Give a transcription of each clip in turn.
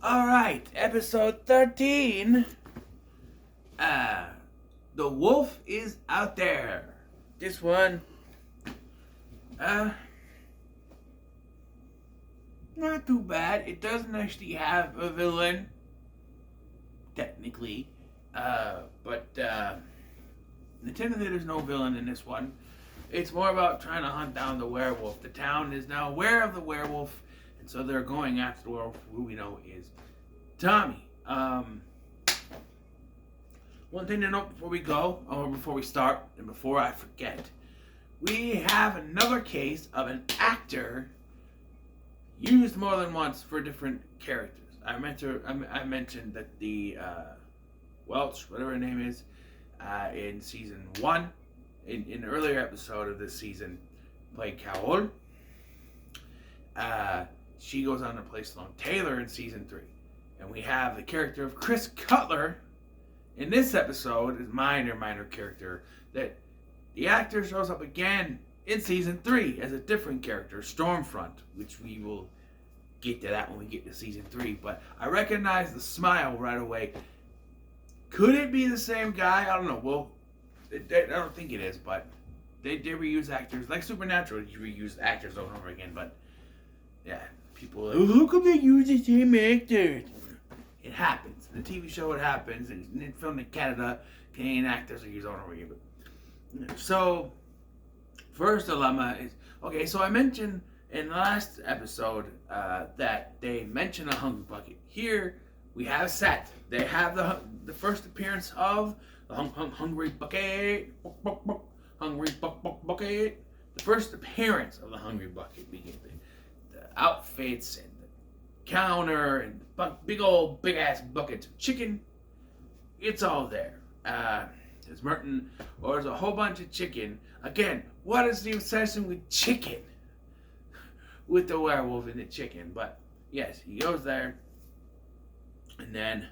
Alright, episode 13. The wolf is out there. This one, not too bad. It doesn't actually have a villain, technically. But technically there's no villain in this one. It's more about trying to hunt down the werewolf. The town is now aware of the werewolf, and so they're going after the werewolf, who we know is Tommy. One thing to note before we go, or before we start, and before I forget, we have another case of an actor used more than once for different characters. I mentioned that the Welch, whatever her name is, in season 1, in an earlier episode of this season, played Carol. She goes on to play Sloane Taylor in season 3. And we have the character of Chris Cutler in this episode, is minor character, that the actor shows up again in season 3 as a different character, Stormfront, which we will get to that when we get to season 3. But I recognize the smile right away. Could it be the same guy? I don't know. Well, I don't think it is, but they reuse actors. Like Supernatural, you reuse actors over and over again, but yeah, people are like, how come they use the same actors? It happens. In the TV show, it happens. It's filmed in Canada. Canadian actors are used over and over again. So, first dilemma is, okay, so I mentioned in the last episode that they mentioned a hungry bucket. Here, we have set. They have the first appearance of the hungry bucket. Hungry bucket. The first appearance of the hungry bucket. We get the outfits and the counter and the big ass buckets of chicken. It's all there. There's Merton orders a whole bunch of chicken. Again, what is the obsession with chicken? With the werewolf and the chicken. But yes, he goes there. And then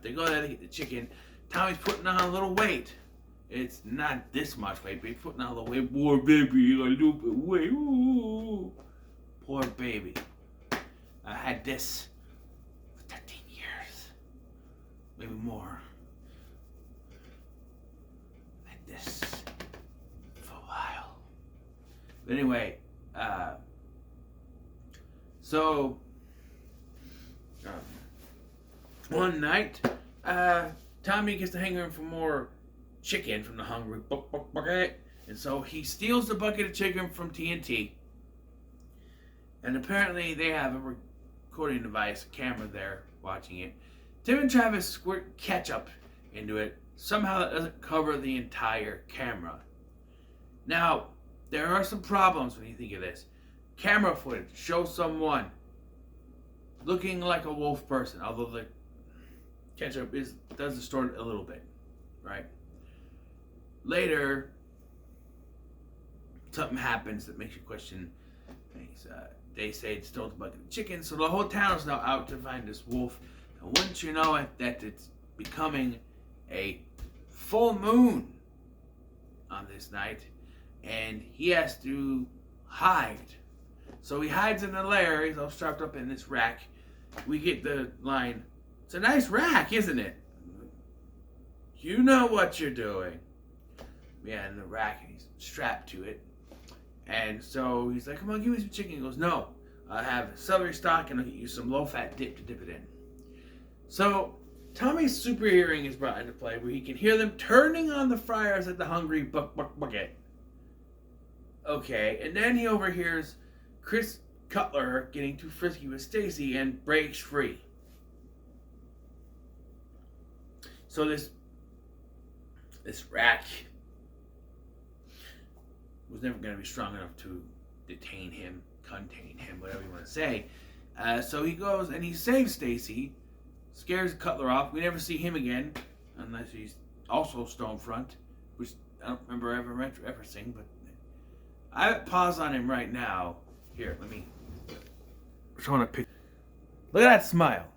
they go there to get the chicken. Tommy's putting on a little weight. It's not this much weight, but he's putting on a little weight. Poor baby, a little bit of weight. Ooh. Poor baby. I had this for 13 years. Maybe more. I had this for a while. But anyway, so one night, Tommy gets to hang around for more chicken from the hungry bucket, and so he steals the bucket of chicken from TNT. And apparently they have a recording device, a camera there watching it. Tim and Travis squirt ketchup into it. Somehow that doesn't cover the entire camera. Now, there are some problems when you think of this. Camera footage shows someone looking like a wolf person, although the ketchup does distort it a little bit, right? Later, something happens that makes you question things. They say it stole the bucket of chicken, so the whole town is now out to find this wolf. And wouldn't you know it, that it's becoming a full moon on this night, and he has to hide. So he hides in the lair. He's all strapped up in this rack. We get the line, "It's a nice rack, isn't it? You know what you're doing." Yeah, in the rack, and he's strapped to it. And so he's like, "Come on, give me some chicken." He goes, "No, I have celery stock and I'll get you some low-fat dip to dip it in." So Tommy's super hearing is brought into play, where he can hear them turning on the fryers at the hungry bucket. Okay, and then he overhears Chris Cutler getting too frisky with Stacy and breaks free. So this rack was never going to be strong enough to contain him, whatever you want to say. So he goes and he saves Stacy, scares Cutler off. We never see him again, unless he's also Stormfront, which I don't remember ever seeing. But I pause on him right now. Here, let me. I'm showing a picture. Look at that smile.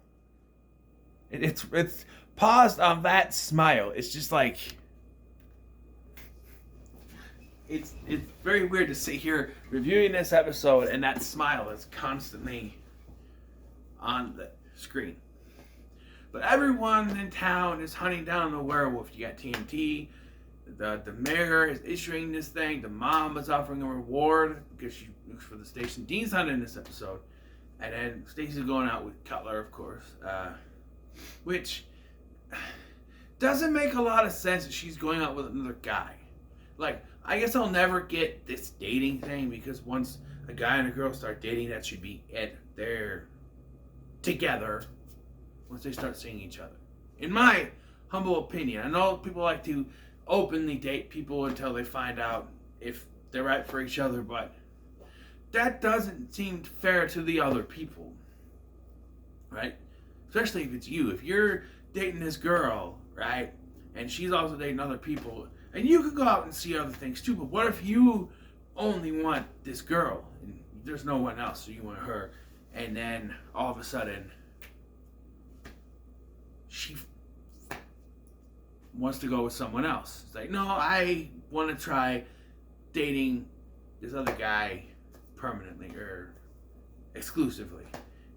It's paused on that smile. It's just like. It's very weird to sit here reviewing this episode and that smile is constantly on the screen. But everyone in town is hunting down the werewolf. You got TNT. The mayor is issuing this thing. The mom is offering a reward because she looks for the station. Dean's hunting in this episode. And then Stacy's going out with Cutler, of course. Which doesn't make a lot of sense that she's going out with another guy. Like, I guess I'll never get this dating thing, because once a guy and a girl start dating, that should be it. They're together once they start seeing each other. In my humble opinion, I know people like to openly date people until they find out if they're right for each other, but that doesn't seem fair to the other people, right? Especially if it's you. If you're dating this girl, right, and she's also dating other people, and you could go out and see other things too, but what if you only want this girl and there's no one else, so you want her, and then all of a sudden she wants to go with someone else. It's like, no, I want to try dating this other guy permanently or exclusively,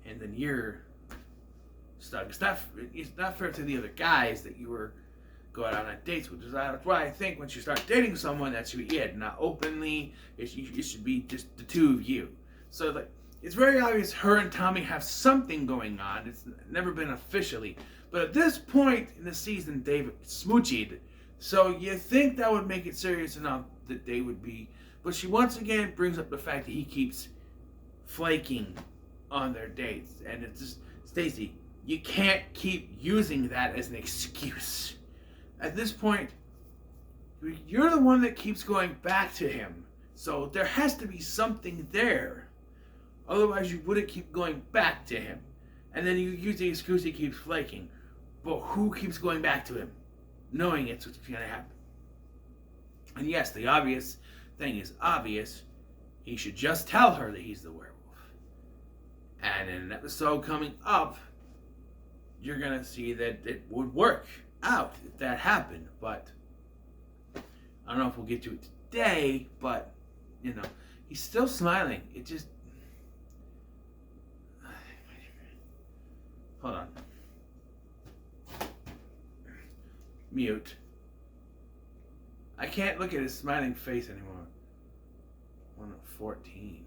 and then you're stuck. It's not fair to the other guys that you were going out on dates with. That's why I think once you start dating someone, that should be it. Not openly. It should be just the two of you. So like, it's very obvious her and Tommy have something going on. It's never been officially. But at this point in the season, they've smoochied. So you think that would make it serious enough that they would be. But she once again brings up the fact that he keeps flaking on their dates. And it's just, Stacy, you can't keep using that as an excuse. At this point, you're the one that keeps going back to him. So there has to be something there. Otherwise, you wouldn't keep going back to him. And then you use the excuse he keeps flaking. But who keeps going back to him? Knowing it's what's going to happen. And yes, the obvious thing is obvious. He should just tell her that he's the werewolf. And in an episode coming up, you're going to see that it would work out if that happened. But I don't know if we'll get to it today, but, you know, he's still smiling. It just... Hold on. Mute. I can't look at his smiling face anymore. 1:14.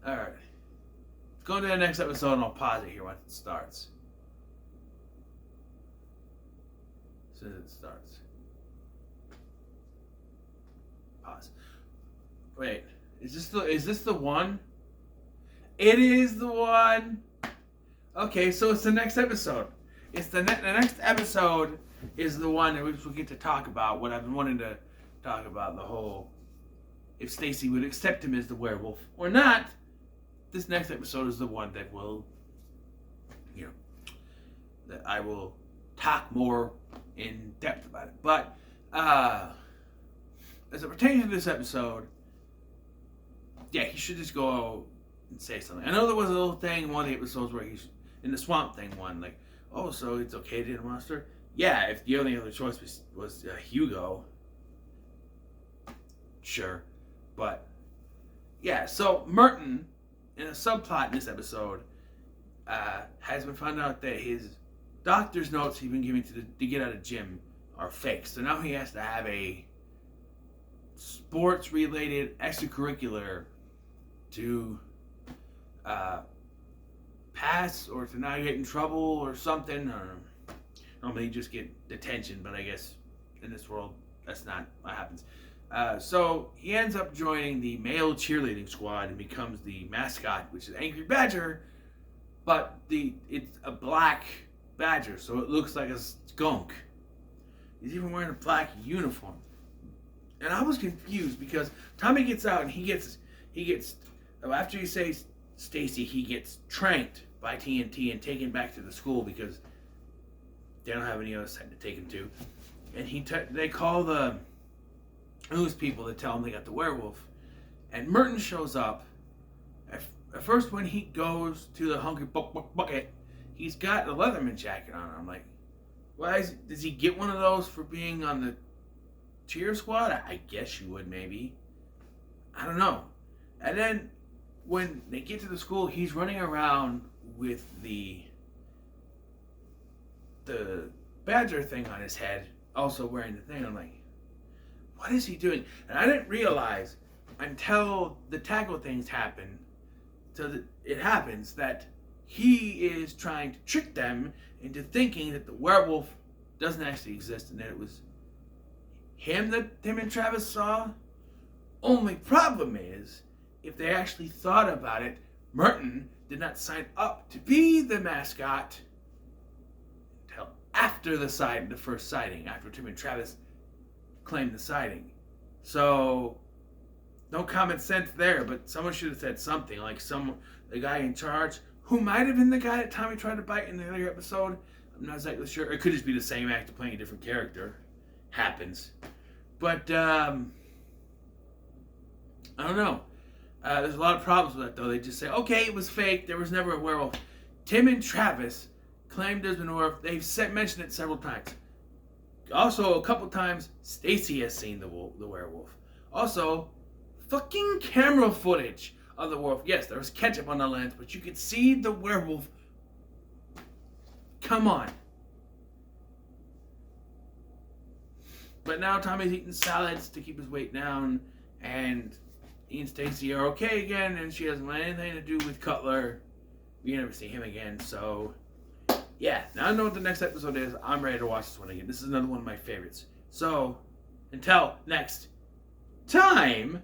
Alright. Let's go to the next episode and I'll pause it here once it starts. As soon as it starts. Pause. Wait. Is this the one? It is the one! Okay, so it's the next episode. It's the next episode is the one that we'll get to talk about. What I've been wanting to talk about, the whole if Stacy would accept him as the werewolf or not. This next episode is the one that will, you know, that I will talk more in depth about it. But as it pertains to this episode, yeah, he should just go and say something. I know there was a little thing in one of the episodes where he's in the swamp thing one, like, oh, so it's okay to hit a monster? Yeah, if the only other choice was Hugo, sure. But, yeah, so Merton, in a subplot in this episode, has been found out that his doctor's notes he's been giving to get out of gym are fake. So now he has to have a sports-related extracurricular to pass or to not get in trouble or something. Or normally you just get detention, but I guess in this world that's not what happens. So he ends up joining the male cheerleading squad and becomes the mascot, which is Angry Badger, but it's a black badger, so it looks like a skunk. He's even wearing a black uniform. And I was confused because Tommy gets out and he gets after he saves Stacy, he gets tranked by TNT and taken back to the school because they don't have any other site to take him to. And they call the news people to tell him they got the werewolf. And Merton shows up. At first, when he goes to the Hungry Bucket, he's got a Leatherman jacket on. I'm like, does he get one of those for being on the cheer squad? I guess you would, maybe. I don't know. And then when they get to the school, he's running around with the the badger thing on his head, also wearing the thing. I'm like, what is he doing? And I didn't realize until the tackle things happen, it happens that he is trying to trick them into thinking that the werewolf doesn't actually exist and that it was him that Tim and Travis saw. Only problem is, if they actually thought about it, Merton did not sign up to be the mascot until after the first sighting, after Tim and Travis claimed the sighting. So, no common sense there, but someone should have said something, like the guy in charge, who might have been the guy that Tommy tried to bite in the earlier episode. I'm not exactly sure. It could just be the same actor playing a different character. Happens. But, I don't know. There's a lot of problems with that, though. They just say, okay, it was fake. There was never a werewolf. Tim and Travis claimed there's been a werewolf. They've mentioned it several times. Also, a couple times, Stacy has seen the werewolf. Also, fucking camera footage of the werewolf. Yes, there was ketchup on the lens, but you could see the werewolf. Come on. But now Tommy's eating salads to keep his weight down, and he and Stacy are okay again, and she doesn't want anything to do with Cutler. We never see him again, so yeah. Now I know what the next episode is. I'm ready to watch this one again. This is another one of my favorites. So, until next time,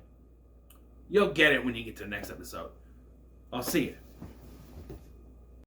you'll get it when you get to the next episode. I'll see you.